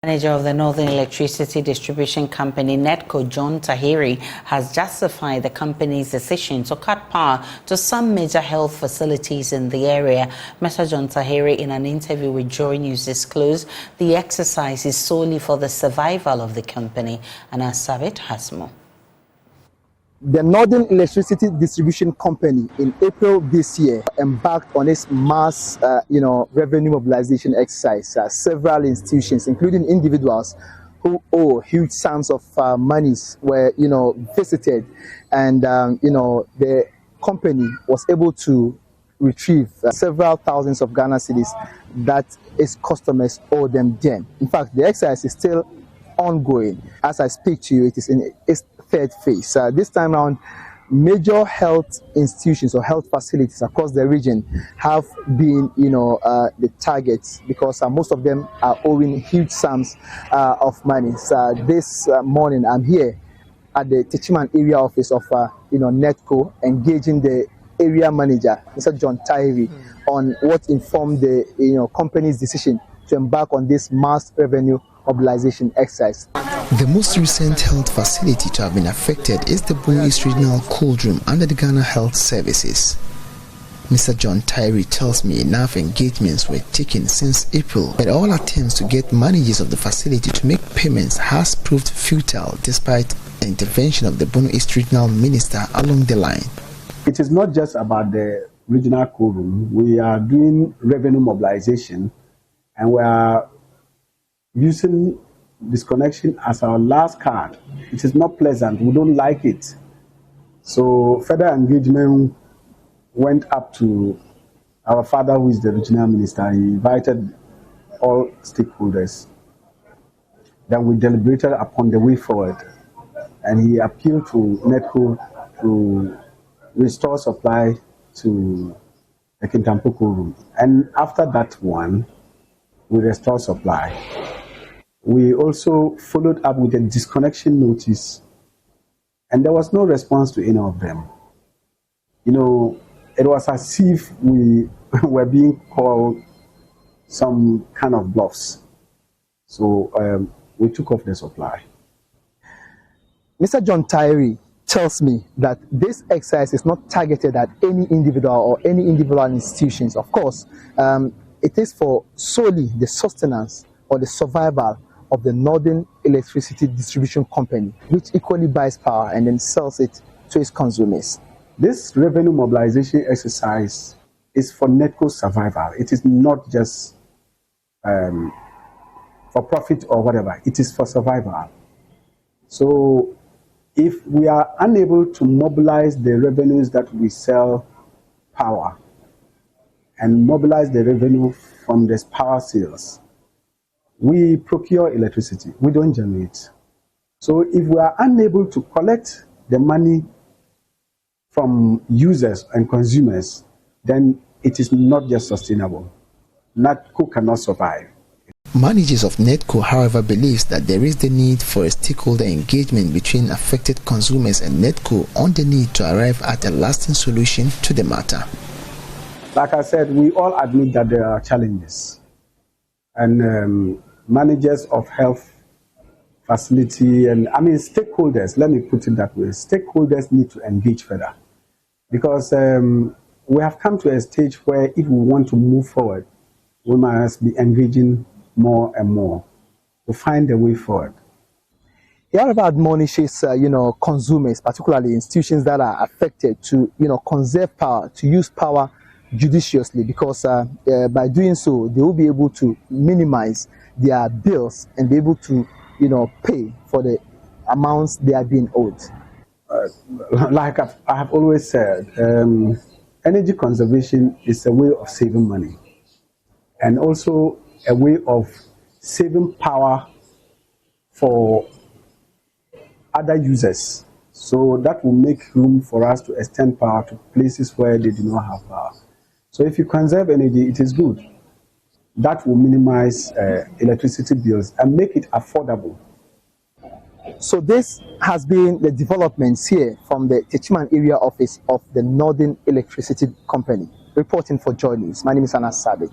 Manager of the Northern Electricity Distribution Company, NEDCo, John Tahiri, has justified the company's decision to cut power to some major health facilities in the area. Mr. John Tahiri, in an interview with JoyNews, disclosed the exercise is solely for the survival of the company. And Sabit has more. The Northern Electricity Distribution Company in April this year embarked on its mass, revenue mobilization exercise. Several institutions, including individuals who owe huge sums of monies, were, visited, and the company was able to retrieve several thousands of Ghana cedis that its customers owe them then. In fact, the exercise is still ongoing. As I speak to you, it is in its third phase. This time around, major health institutions or health facilities across the region have been, the targets, because most of them are owing huge sums of money. This morning, I'm here at the Techiman area office of, NEDCo, engaging the area manager, Mr. John Tahiri, on what informed the, company's decision to embark on this mass revenue mobilization exercise. The most recent health facility to have been affected is the Bono East Regional Cold Room under the Ghana Health Services. Mr. John Tahiri tells me enough engagements were taken since April, but all attempts to get managers of the facility to make payments has proved futile despite the intervention of the Bono East Regional Minister along the line. It is not just about the regional cold room. We are doing revenue mobilization, and we are using disconnection as our last card. It is not pleasant. We don't like it. So further engagement went up to our father, who is the regional minister. He invited all stakeholders. Then we deliberated upon the way forward, and he appealed to NEDCo to restore supply to the Kintampo cold room. And after that one, we restored supply. We also followed up with a disconnection notice, and there was no response to any of them. It was as if we were being called some kind of bluffs. So we took off the supply. Mr. John Tahiri tells me that this exercise is not targeted at any individual or any individual institutions. Of course, it is for solely the sustenance or the survival of the Northern Electricity Distribution Company, which equally buys power and then sells it to its consumers. This revenue mobilization exercise is for NEDCo's survival. It is not just for profit or whatever. It is for survival. So if we are unable to mobilize the revenues that we sell power and mobilize the revenue from this power sales, we procure electricity. We don't generate. So if we are unable to collect the money from users and consumers, then it is not just sustainable. NEDCo cannot survive. Managers of NEDCo, however, believes that there is the need for a stakeholder engagement between affected consumers and NEDCo on the need to arrive at a lasting solution to the matter. Like I said, we all admit that there are challenges. And managers of health facility and stakeholders, let me put it that way, stakeholders need to engage further, because we have come to a stage where if we want to move forward, we must be engaging more and more to find a way forward. He however admonishes, consumers, particularly institutions that are affected, to, conserve power, to use power judiciously, because by doing so, they will be able to minimize their bills and be able to, pay for the amounts they are being owed. Like I have always said, energy conservation is a way of saving money, and also a way of saving power for other users. So that will make room for us to extend power to places where they do not have power. So if you conserve energy, it is good. That will minimize electricity bills and make it affordable. So this has been the developments here from the Techiman area office of the Northern Electricity Company. Reporting for JoyNews, my name is Sabit.